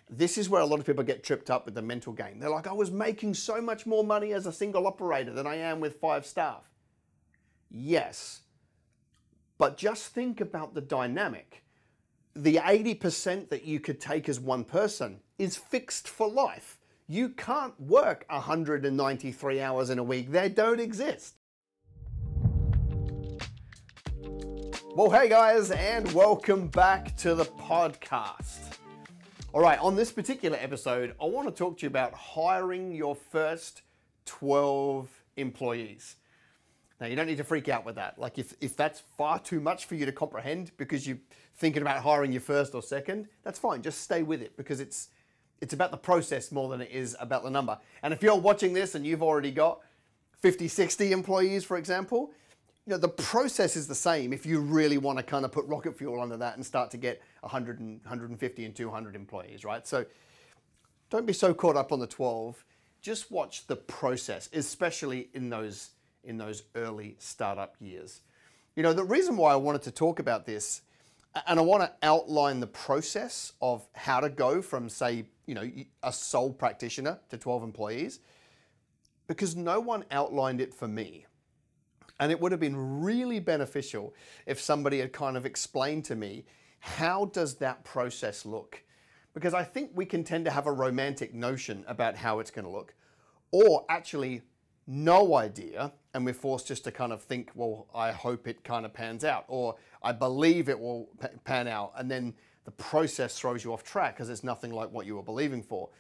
This is where a lot of people get tripped up with the mental game. They're like, I was making so much more money as a single operator than I am with 5 staff. Yes, but just think about the dynamic. The 80% that you could take as one person is fixed for life. You can't work 193 hours in a week. They don't exist. Well, hey guys, and welcome back to the podcast. All right, on this particular episode, I want to talk to you about hiring your first 12 employees. Now, you don't need to freak out with that. Like if that's far too much for you to comprehend because you're thinking about hiring your first or second, that's fine. Just stay with it because it's about the process more than it is about the number. And if you're watching this and you've already got 50, 60 employees, for example, you know, the process is the same if you really want to kind of put rocket fuel under that and start to get 100 and 150 and 200 employees, right? So don't be so caught up on the 12. Just watch the process, especially in those early startup years. You know, the reason why I wanted to talk about this, and I want to outline the process of how to go from, say, you know, a sole practitioner to 12 employees, because no one outlined it for me. And it would have been really beneficial if somebody had kind of explained to me, how does that process look? Because I think we can tend to have a romantic notion about how it's going to look, or actually no idea, and we're forced just to kind of think, well, I hope it kind of pans out, or I believe it will pan out, and then the process throws you off track because it's nothing like what you were believing for.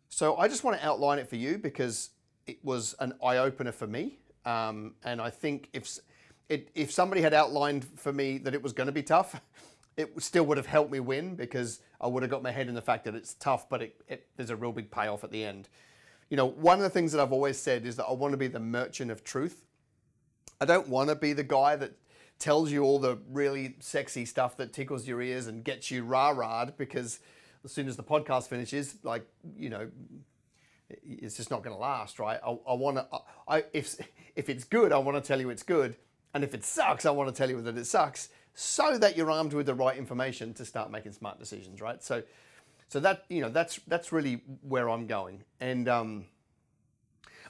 So I just want to outline it for you because it was an eye-opener for me. And I think if somebody had outlined for me that it was going to be tough, it still would have helped me win because I would have got my head in the fact that it's tough, but there's a real big payoff at the end. You know, one of the things that I've always said is that I want to be the merchant of truth. I don't want to be the guy that tells you all the really sexy stuff that tickles your ears and gets you rah-rahed, because as soon as the podcast finishes, like, you know, it's just not going to last, right? If it's good, I want to tell you it's good. And if it sucks, I want to tell you that it sucks, so that you're armed with the right information to start making smart decisions, right? So that, you know, that's really where I'm going. And I'm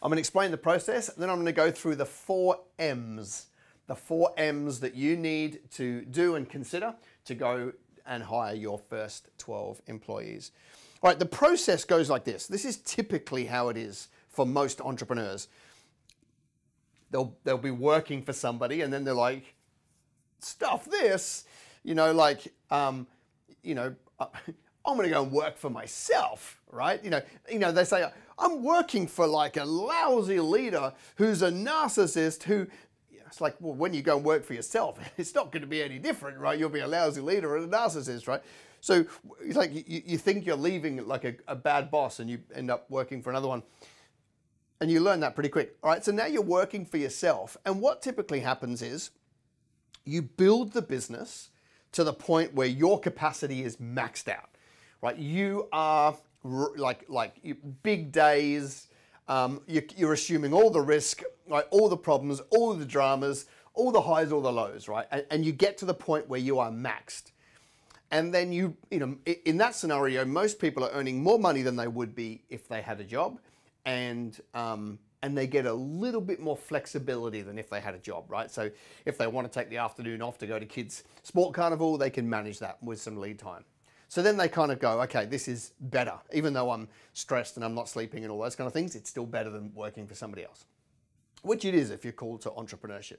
going to explain the process, and then I'm going to go through the 4 M's. The 4 M's that you need to do and consider to go and hire your first 12 employees. All right, the process goes like this. This is typically how it is for most entrepreneurs. They'll be working for somebody, and then they're like, stuff this, you know, like, you know, I'm going to go and work for myself, right? You know, they say, I'm working for like a lousy leader who's a narcissist who, it's like, well, when you go and work for yourself, it's not going to be any different, right? You'll be a lousy leader and a narcissist, right? So it's like you think you're leaving like a bad boss and you end up working for another one. And you learn that pretty quick. All right, so now you're working for yourself. And what typically happens is you build the business to the point where your capacity is maxed out, right? You are like big days. You're assuming all the risk, right? All the problems, all the dramas, all the highs, all the lows, right? And you get to the point where you are maxed. And then you know, in that scenario, most people are earning more money than they would be if they had a job, and they get a little bit more flexibility than if they had a job, right? So if they want to take the afternoon off to go to kids' sport carnival, they can manage that with some lead time. So then they kind of go, okay, this is better. Even though I'm stressed and I'm not sleeping and all those kind of things, it's still better than working for somebody else, which it is if you're called to entrepreneurship.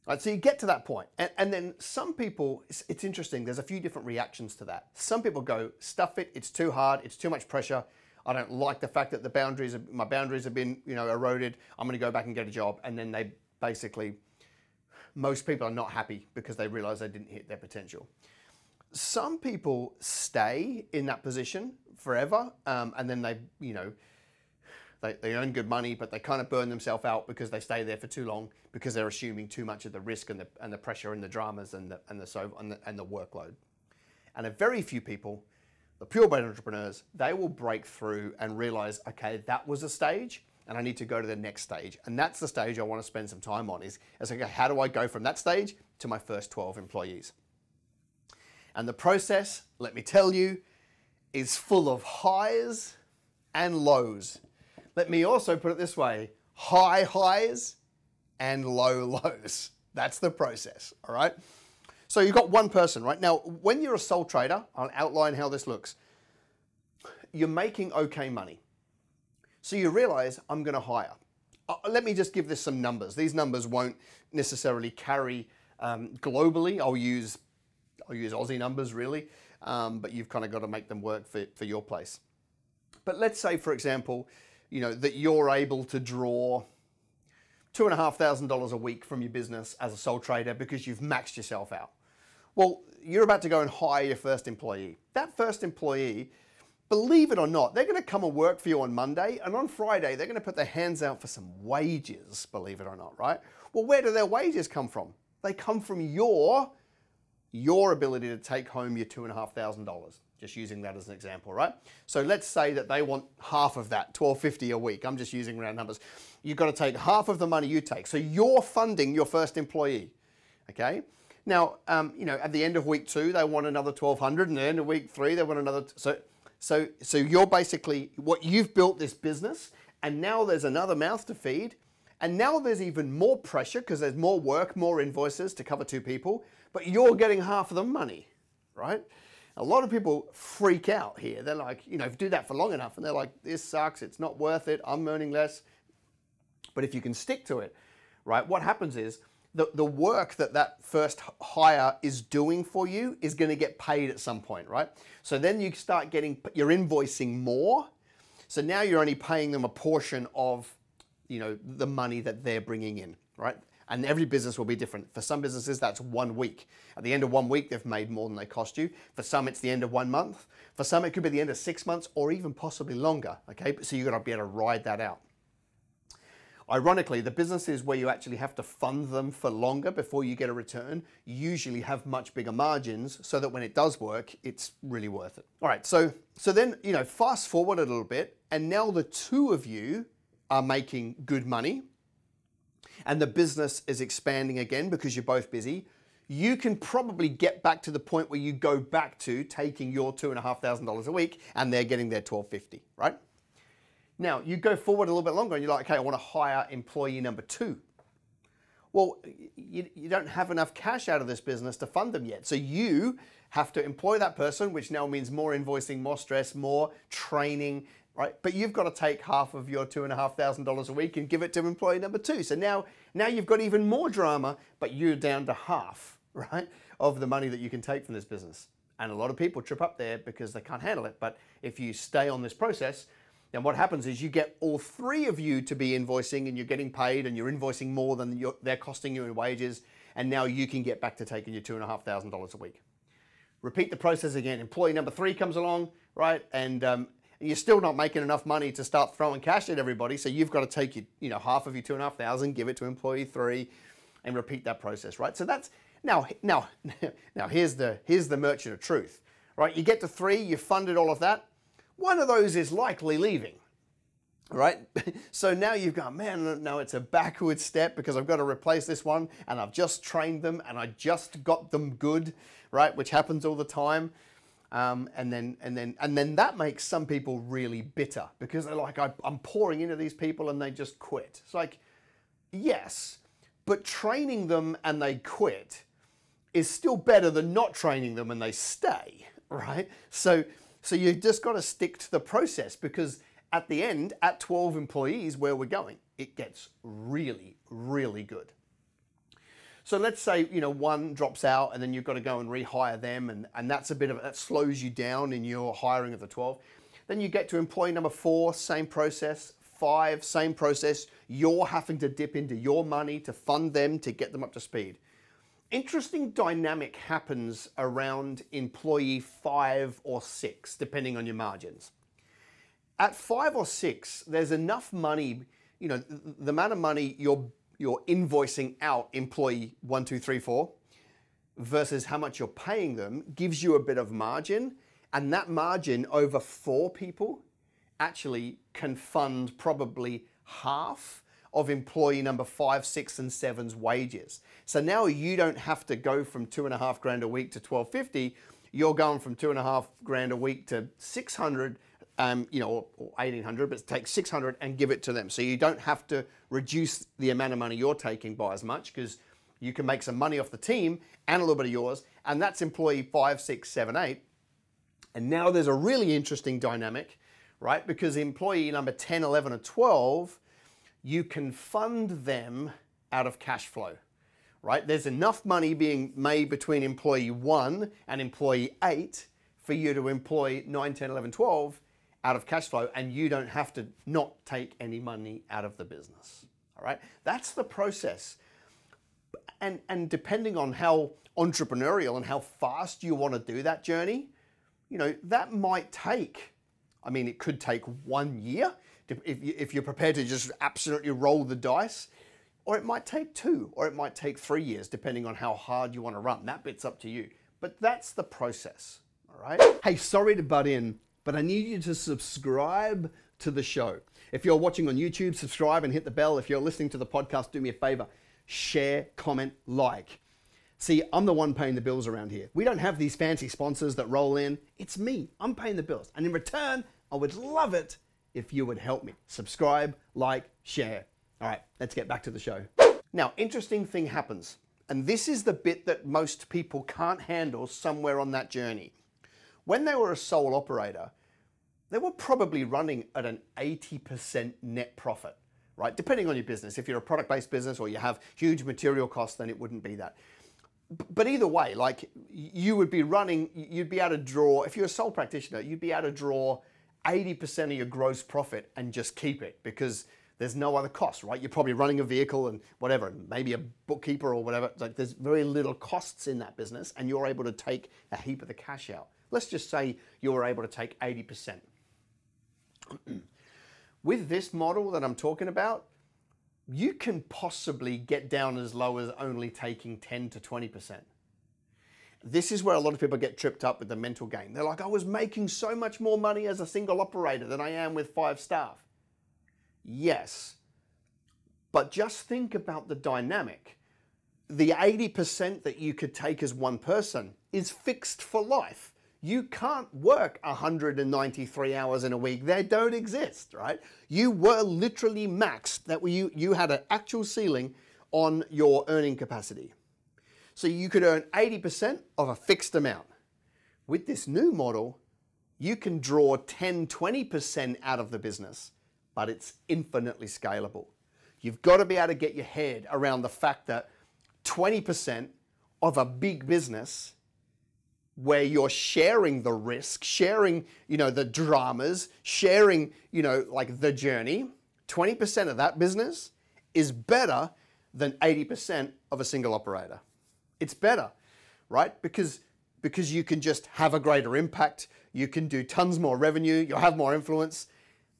Right, so you get to that point, and then some people, it's interesting, there's a few different reactions to that. Some people go, stuff it, it's too hard, it's too much pressure, I don't like the fact that my boundaries have been, you know, eroded, I'm going to go back and get a job. And then they basically, most people are not happy because they realize they didn't hit their potential. Some people stay in that position forever, and then they, you know, they earn good money, but they kind of burn themselves out because they stay there for too long because they're assuming too much of the risk and the pressure and the dramas and the workload. And a very few people, the purebred entrepreneurs, they will break through and realize, okay, that was a stage, and I need to go to the next stage. And that's the stage I want to spend some time on. Is okay, how do I go from that stage to my first 12 employees? And the process, let me tell you, is full of highs and lows. Let me also put it this way, high highs and low lows. That's the process, all right? So you've got one person, right? Now, when you're a sole trader, I'll outline how this looks. You're making okay money. So you realize, I'm gonna hire. Let me just give this some numbers. These numbers won't necessarily carry globally. I'll use Aussie numbers really, but you've kind of got to make them work for your place. But let's say, for example, you know, that you're able to draw $2,500 a week from your business as a sole trader because you've maxed yourself out. Well, you're about to go and hire your first employee. That first employee, believe it or not, they're going to come and work for you on Monday, and on Friday, they're going to put their hands out for some wages, believe it or not, right? Well, where do their wages come from? They come from your ability to take home your $2,500, just using that as an example, right? So let's say that they want half of that, $1,250 a week. I'm just using round numbers. You've got to take half of the money you take. So you're funding your first employee, okay? Now, you know, at the end of week 2, they want another $1,200, and at the end of week 3, they want another. So you're basically, what you've built this business, and now there's another mouth to feed, and now there's even more pressure because there's more work, more invoices to cover 2 people, but you're getting half of the money, right? A lot of people freak out here. They're like, you know, do that for long enough, and they're like, this sucks, it's not worth it, I'm earning less. But if you can stick to it, right, what happens is the work that first hire is doing for you is going to get paid at some point, right? So then you start you're invoicing more. So now you're only paying them a portion of, you know, the money that they're bringing in, right? And every business will be different. For some businesses, that's 1 week. At the end of 1 week, they've made more than they cost you. For some, it's the end of 1 month. For some, it could be the end of 6 months or even possibly longer, okay? So you've got to be able to ride that out. Ironically, the businesses where you actually have to fund them for longer before you get a return usually have much bigger margins, so that when it does work, it's really worth it. All right, so then, you know, fast forward a little bit, and now the 2 of you are making good money, and the business is expanding again because you're both busy. You can probably get back to the point where you go back to taking your $2,500 a week, and they're getting their $1,250, right? Now, you go forward a little bit longer and you're like, okay, I want to hire employee number 2. Well, you don't have enough cash out of this business to fund them yet. So you have to employ that person, which now means more invoicing, more stress, more training, right? But you've got to take half of your $2,500 a week and give it to employee number 2. So now you've got even more drama, but you're down to half, right, of the money that you can take from this business. And a lot of people trip up there because they can't handle it. But if you stay on this process, then what happens is you get all 3 of you to be invoicing, and you're getting paid, and you're invoicing more than they're costing you in wages, and now you can get back to taking your $2,500 a week. Repeat the process again. Employee number 3 comes along, right, and you're still not making enough money to start throwing cash at everybody, so you've got to take half of your $2,500, give it to employee 3, and repeat that process, right? So that's now here's the merchant of truth, right? You get to 3, you've funded all of that. One of those is likely leaving, right? So now you've gone, man, no, it's a backward step because I've got to replace this one, and I've just trained them and I just got them good, right? Which happens all the time. And then that makes some people really bitter because they're like, I'm pouring into these people and they just quit. It's like, yes, but training them and they quit is still better than not training them and they stay, right? So you just got to stick to the process, because at the end, at 12 employees where we're going, it gets really, really good. So let's say, 1 drops out and then you've got to go and rehire them, and that's that slows you down in your hiring of the 12. Then you get to employee number 4, same process, 5, same process. You're having to dip into your money to fund them to get them up to speed. Interesting dynamic happens around employee 5 or 6, depending on your margins. At 5 or 6, there's enough money, the amount of money you're invoicing out employee 1, 2, 3, 4 versus how much you're paying them gives you a bit of margin, and that margin over 4 people actually can fund probably half of employee number 5, 6, and 7's wages. So now you don't have to go from $2,500 a week to $1,250. you're going from 2.5 grand a week to 600, or 1,800, but take 600 and give it to them. So you don't have to reduce the amount of money you're taking by as much, because you can make some money off the team and a little bit of yours, and that's employee 5, 6, 7, 8. And now there's a really interesting dynamic, right? Because employee number 10, 11, or 12, you can fund them out of cash flow, right? There's enough money being made between employee 1 and employee 8 for you to employ 9, 10, 11, 12 out of cash flow, and you don't have to not take any money out of the business, all right? That's the process. And depending on how entrepreneurial and how fast you want to do that journey, that might take, it could take 1 year if you're prepared to just absolutely roll the dice, or it might take 2, or it might take 3 years, depending on how hard you want to run. That bit's up to you. But that's the process, all right? Hey, sorry to butt in, but I need you to subscribe to the show. If you're watching on YouTube, subscribe and hit the bell. If you're listening to the podcast, do me a favor, share, comment, like. See, I'm the one paying the bills around here. We don't have these fancy sponsors that roll in. It's me. I'm paying the bills. And in return, I would love it if you would help me. Subscribe, like, share. All right, let's get back to the show. Now, interesting thing happens. And this is the bit that most people can't handle somewhere on that journey. When they were a sole operator, they were probably running at an 80% net profit, right? Depending on your business. If you're a product-based business or you have huge material costs, then it wouldn't be that. But either way, you would be running, you'd be able to draw, if you're a sole practitioner, you'd be able to draw 80% of your gross profit and just keep it, because there's no other cost, right? You're probably running a vehicle and whatever, maybe a bookkeeper or whatever. There's very little costs in that business, and you're able to take a heap of the cash out. Let's just say you were able to take 80%. With this model that I'm talking about, you can possibly get down as low as only taking 10 to 20%. This is where a lot of people get tripped up with the mental game. They're like, I was making so much more money as a single operator than I am with 5 staff. Yes, but just think about the dynamic. The 80% that you could take as one person is fixed for life. You can't work 193 hours in a week. They don't exist, right? You were literally maxed. You had an actual ceiling on your earning capacity. So you could earn 80% of a fixed amount. With this new model, you can draw 10, 20% out of the business, but it's infinitely scalable. You've got to be able to get your head around the fact that 20% of a big business, where you're sharing the risk, sharing, the dramas, sharing, the journey, 20% of that business is better than 80% of a single operator. It's better, right? Because you can just have a greater impact, you can do tons more revenue, you'll have more influence,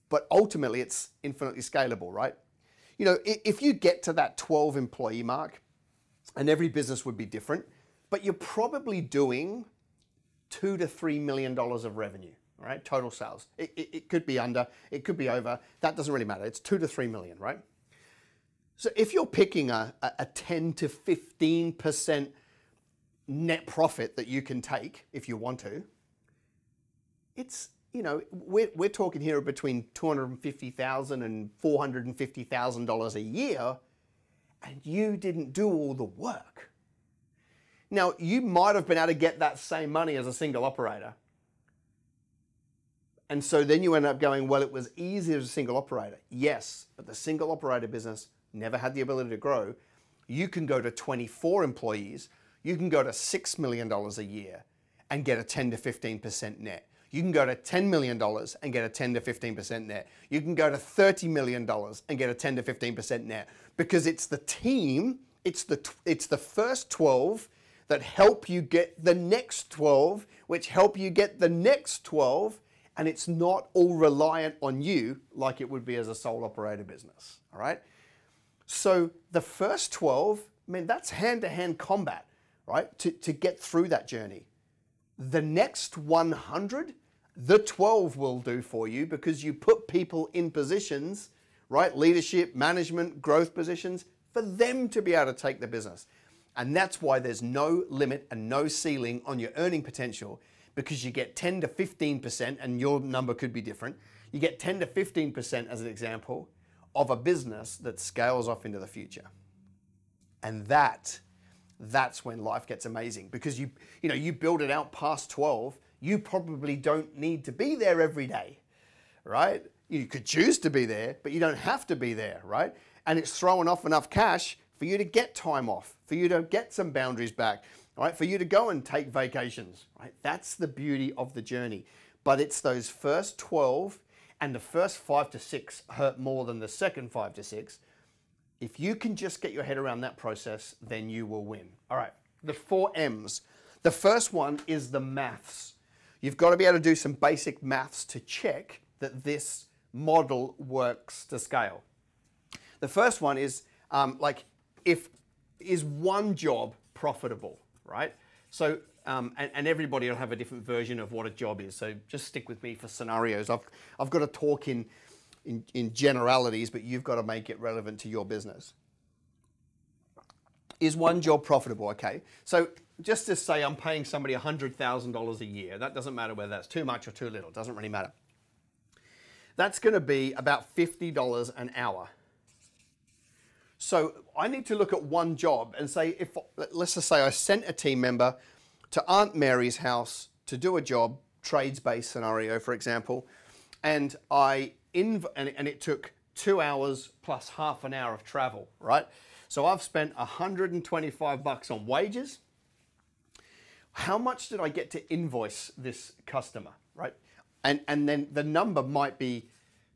but ultimately it's infinitely scalable, right? If you get to that 12 employee mark, and every business would be different, but you're probably doing $2 to $3 million of revenue, all right? Total sales. It could be under, it could be over. That doesn't really matter. It's 2 to 3 million, right? So if you're picking a 10 to 15% net profit that you can take if you want to, it's, we're talking here between $250,000 and $450,000 a year, and you didn't do all the work. Now, you might have been able to get that same money as a single operator. And so then you end up going, well, it was easy as a single operator. Yes, but the single operator business never had the ability to grow. You can go to 24 employees. You can go to $6 million a year and get a 10 to 15% net. You can go to $10 million and get a 10 to 15% net. You can go to $30 million and get a 10 to 15% net, because it's the team, it's the first 12 that help you get the next 12, which help you get the next 12, and it's not all reliant on you like it would be as a sole operator business, all right? So the first 12, that's hand-to-hand combat, right, to get through that journey. The next 100, the 12 will do for you, because you put people in positions, right, leadership, management, growth positions, for them to be able to take the business. And that's why there's no limit and no ceiling on your earning potential, because you get 10 to 15%, and your number could be different. You get 10 to 15% as an example of a business that scales off into the future. And that's when life gets amazing, because you build it out past 12, you probably don't need to be there every day, right? You could choose to be there, but you don't have to be there, right? And it's throwing off enough cash for you to get time off, for you to get some boundaries back, right? For you to go and take vacations, right? That's the beauty of the journey. But it's those first 12, and the first 5 to 6 hurt more than the second 5 to 6. If you can just get your head around that process, then you will win. All right, the 4 M's. The first one is the maths. You've got to be able to do some basic maths to check that this model works to scale. The first one is is one job profitable, right? So, and everybody will have a different version of what a job is. So just stick with me for scenarios. I've got to talk in generalities, but you've got to make it relevant to your business. Is one job profitable? Okay. So just to say I'm paying somebody $100,000 a year. That doesn't matter whether that's too much or too little. It doesn't really matter. That's going to be about $50 an hour. So I need to look at one job and say, let's just say I sent a team member to Aunt Mary's house to do a job, trades-based scenario, for example, and it took 2 hours plus half an hour of travel, right? So I've spent $125 on wages. How much did I get to invoice this customer, right? And then the number might be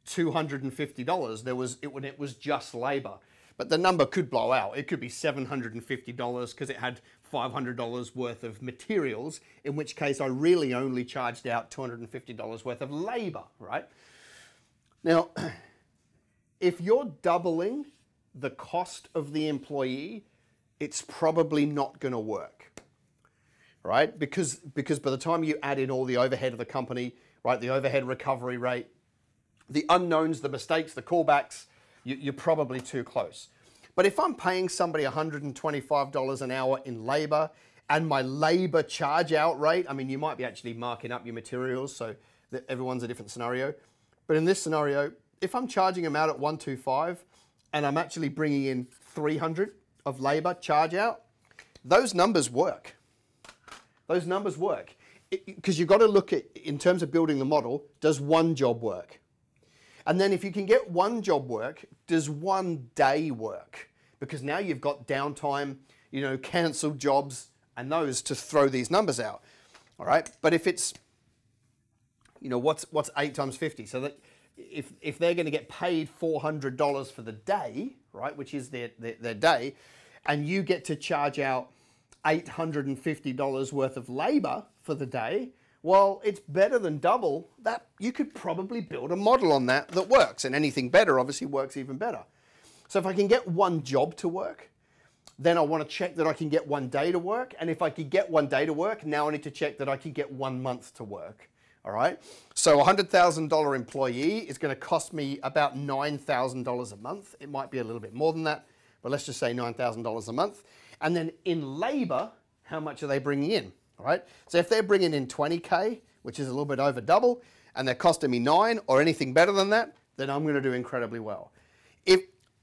$250. It was just labor. But the number could blow out. It could be $750 because it had $500 worth of materials, in which case I really only charged out $250 worth of labor, right? Now, if you're doubling the cost of the employee, it's probably not going to work, right? Because by the time you add in all the overhead of the company, right, the overhead recovery rate, the unknowns, the mistakes, the callbacks, you're probably too close. But if I'm paying somebody $125 an hour in labor, and my labor charge out rate, I mean, you might be actually marking up your materials, so that everyone's a different scenario. But in this scenario, if I'm charging them out at 125 and I'm actually bringing in 300 of labor charge out, those numbers work. Those numbers work. Because you've got to look at, in terms of building the model, does one job work? And then if you can get one job work, does one day work? Because now you've got downtime, canceled jobs, and those to throw these numbers out. All right. But if it's, what's 8 times 50? So that if they're going to get paid $400 for the day, right, which is their day, and you get to charge out $850 worth of labor for the day, well, it's better than double that. You could probably build a model on that works, and anything better obviously works even better. So if I can get one job to work, then I want to check that I can get one day to work. And if I could get one day to work, now I need to check that I can get 1 month to work. All right. So a $100,000 employee is going to cost me about $9,000 a month. It might be a little bit more than that, but let's just say $9,000 a month. And then in labor, how much are they bringing in? All right. So if they're bringing in 20K, which is a little bit over double, and they're costing me 9 or anything better than that, then I'm going to do incredibly well.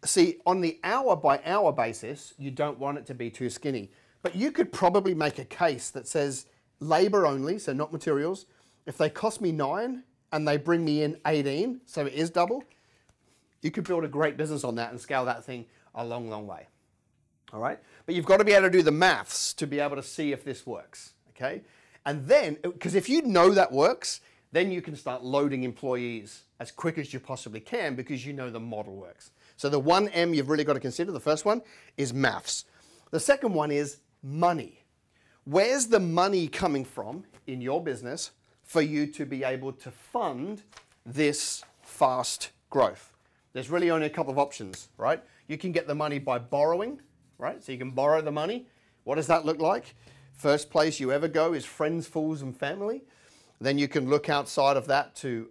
See, on the hour by hour basis, you don't want it to be too skinny, but you could probably make a case that says labor only, so not materials. If they cost me 9 and they bring me in 18, so it is double, you could build a great business on that and scale that thing a long, long way. All right. But you've got to be able to do the maths to be able to see if this works. Okay. And then, because if you know that works, then you can start loading employees as quick as you possibly can, because you know the model works. So the 1M you've really got to consider, the first one is maths. The second one is money. Where's the money coming from in your business for you to be able to fund this fast growth? There's really only a couple of options, right? You can get the money by borrowing, right? So you can borrow the money. What does that look like? First place you ever go is friends, fools, and family. Then you can look outside of that to,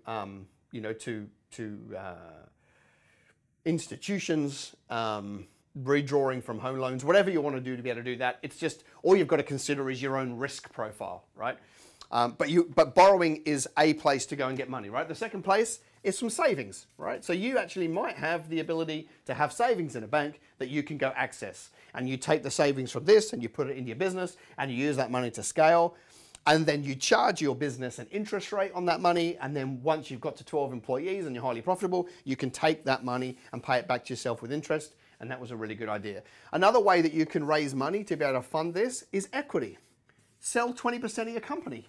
institutions, redrawing from home loans, whatever you want to do to be able to do that. It's just, all you've got to consider is your own risk profile, right? But borrowing is a place to go and get money, right? The second place is from savings, right? So you actually might have the ability to have savings in a bank that you can go access. And you take the savings from this and you put it into your business and you use that money to scale. And then you charge your business an interest rate on that money. And then once you've got to 12 employees and you're highly profitable, you can take that money and pay it back to yourself with interest. And that was a really good idea. Another way that you can raise money to be able to fund this is equity. Sell 20% of your company.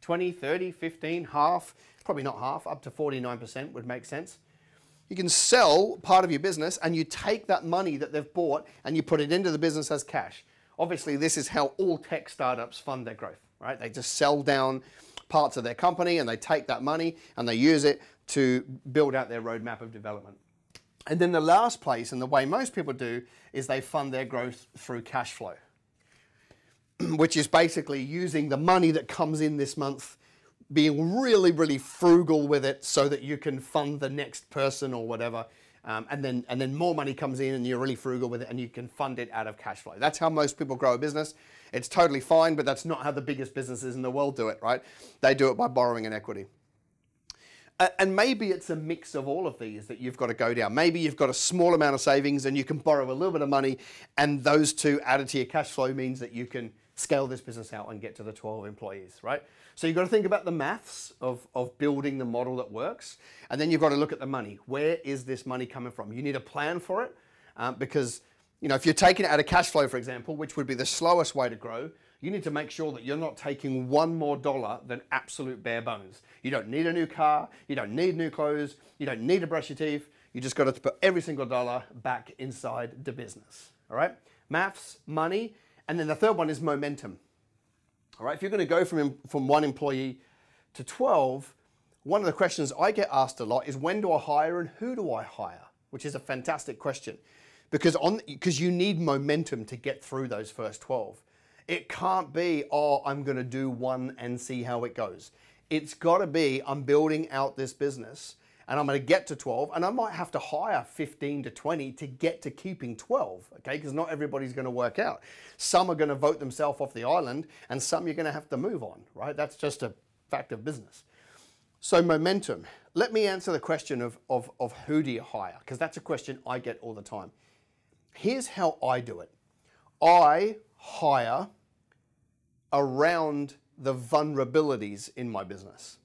20, 30, 15, half, probably not half, up to 49% would make sense. You can sell part of your business and you take that money that they've bought and you put it into the business as cash. Obviously, this is how all tech startups fund their growth, right? They just sell down parts of their company and they take that money and they use it to build out their roadmap of development. And then the last place, and the way most people do, is they fund their growth through cash flow, which is basically using the money that comes in this month, being really, really frugal with it so that you can fund the next person or whatever. And then more money comes in and you're really frugal with it and you can fund it out of cash flow. That's how most people grow a business. It's totally fine, but that's not how the biggest businesses in the world do it, right? They do it by borrowing and equity. And maybe it's a mix of all of these that you've got to go down. Maybe you've got a small amount of savings and you can borrow a little bit of money, and those two added to your cash flow means that you can scale this business out and get to the 12 employees, right? So you've got to think about the maths of building the model that works. And then you've got to look at the money. Where is this money coming from? You need a plan for it because, you know, if you're taking it out of cash flow, for example, which would be the slowest way to grow, you need to make sure that you're not taking one more dollar than absolute bare bones. You don't need a new car. You don't need new clothes. You don't need to brush your teeth. You just got to put every single dollar back inside the business, all right? Maths, money, and then the third one is momentum. All right, if you're going to go from one employee to 12, one of the questions I get asked a lot is when do I hire and who do I hire? Which is a fantastic question because you need momentum to get through those first 12. It can't be, oh, I'm going to do one and see how it goes. It's got to be, I'm building out this business and I'm going to get to 12 and I might have to hire 15 to 20 to get to keeping 12, okay? Because not everybody's going to work out. Some are going to vote themselves off the island and some you're going to have to move on, right? That's just a fact of business. So momentum. Let me answer the question of who do you hire? Because that's a question I get all the time. Here's how I do it. I hire around the vulnerabilities in my business.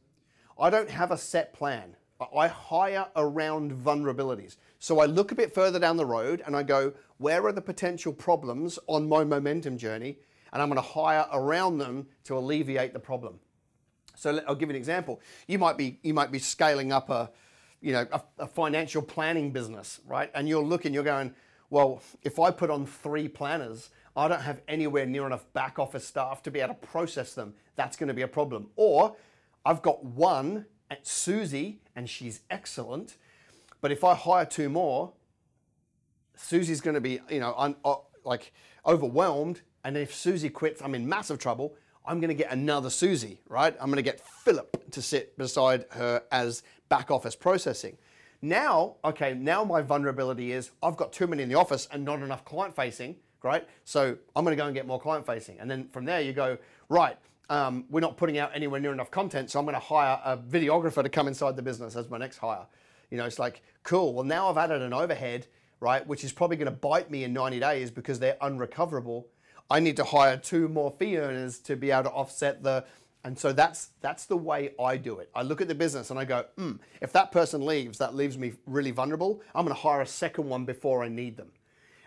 I don't have a set plan. I hire around vulnerabilities. So I look a bit further down the road and I go, where are the potential problems on my momentum journey? And I'm going to hire around them to alleviate the problem. So I'll give you an example. You might be scaling up a financial planning business, right? And you're looking, you're going, well, if I put on 3 planners, I don't have anywhere near enough back office staff to be able to process them. That's going to be a problem. Or I've got one at Susie and she's excellent, but if I hire 2 more, Susie's going to be, overwhelmed. And if Susie quits, I'm in massive trouble. I'm going to get another Susie, right? I'm going to get Philip to sit beside her as back office processing. Now my vulnerability is I've got too many in the office and not enough client facing, right? So I'm going to go and get more client facing. And then from there you go, right, we're not putting out anywhere near enough content, so I'm going to hire a videographer to come inside the business as my next hire. It's like, cool, well now I've added an overhead, right, which is probably going to bite me in 90 days because they're unrecoverable. I need to hire 2 more fee earners to be able to offset and so that's the way I do it. I look at the business and I go, if that person leaves, that leaves me really vulnerable. I'm going to hire a second one before I need them.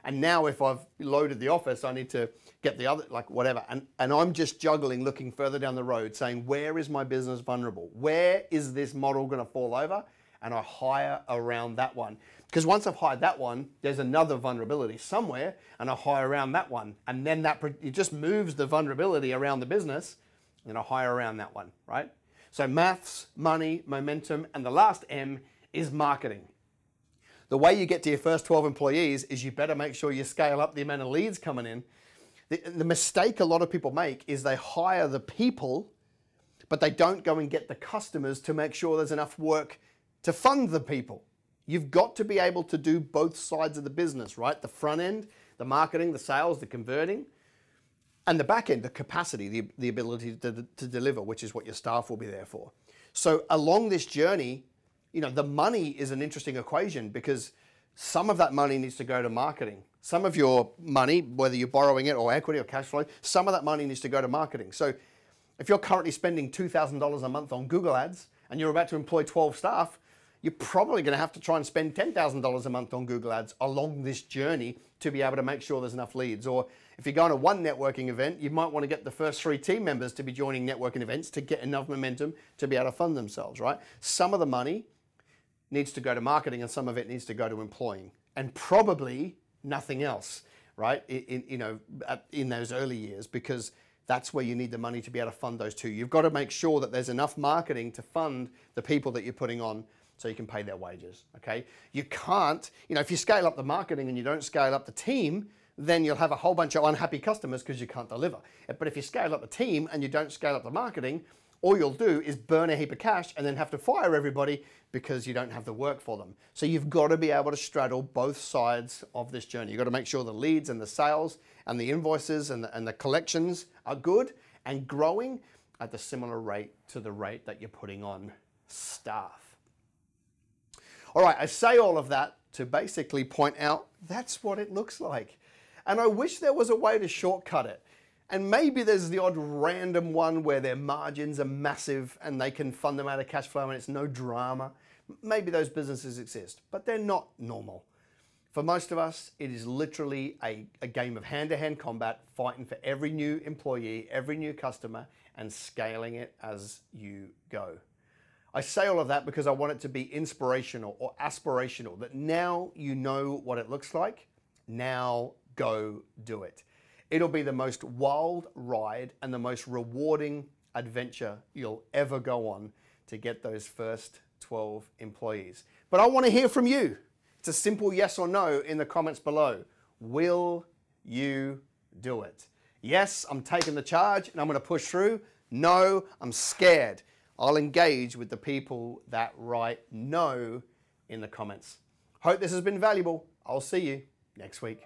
And now if I've loaded the office, I need to get the other, like whatever. And I'm just juggling, looking further down the road, saying, where is my business vulnerable? Where is this model going to fall over? And I hire around that one. Because once I've hired that one, there's another vulnerability somewhere, and I hire around that one. And then it just moves the vulnerability around the business, and I hire around that one, right? So maths, money, momentum, and the last M is marketing. The way you get to your first 12 employees is you better make sure you scale up the amount of leads coming in. The mistake a lot of people make is they hire the people, but they don't go and get the customers to make sure there's enough work to fund the people. You've got to be able to do both sides of the business, right? The front end, the marketing, the sales, the converting, and the back end, the capacity, the ability to deliver, which is what your staff will be there for. So along this journey, you know, the money is an interesting equation because some of that money needs to go to marketing. Some of your money, whether you're borrowing it or equity or cash flow, some of that money needs to go to marketing. So if you're currently spending $2,000 a month on Google Ads and you're about to employ 12 staff, you're probably going to have to try and spend $10,000 a month on Google Ads along this journey to be able to make sure there's enough leads. Or if you're going to one networking event, you might want to get the first 3 team members to be joining networking events to get enough momentum to be able to fund themselves, right? Some of the money needs to go to marketing and some of it needs to go to employing, and probably nothing else, right? In those early years, because that's where you need the money to be able to fund those two. You've got to make sure that there's enough marketing to fund the people that you're putting on so you can pay their wages, okay? You can't, if you scale up the marketing and you don't scale up the team, then you'll have a whole bunch of unhappy customers because you can't deliver. But if you scale up the team and you don't scale up the marketing, all you'll do is burn a heap of cash and then have to fire everybody because you don't have the work for them. So you've got to be able to straddle both sides of this journey. You've got to make sure the leads and the sales and the invoices and the collections are good and growing at the similar rate to the rate that you're putting on staff. All right, I say all of that to basically point out that's what it looks like. And I wish there was a way to shortcut it. And maybe there's the odd random one where their margins are massive and they can fund them out of cash flow and it's no drama. Maybe those businesses exist, but they're not normal. For most of us, it is literally a game of hand-to-hand combat, fighting for every new employee, every new customer, and scaling it as you go. I say all of that because I want it to be inspirational or aspirational, that now you know what it looks like, now go do it. It'll be the most wild ride and the most rewarding adventure you'll ever go on to get those first 12 employees. But I want to hear from you. It's a simple yes or no in the comments below. Will you do it? Yes, I'm taking the charge and I'm going to push through. No, I'm scared. I'll engage with the people that write no in the comments. Hope this has been valuable. I'll see you next week.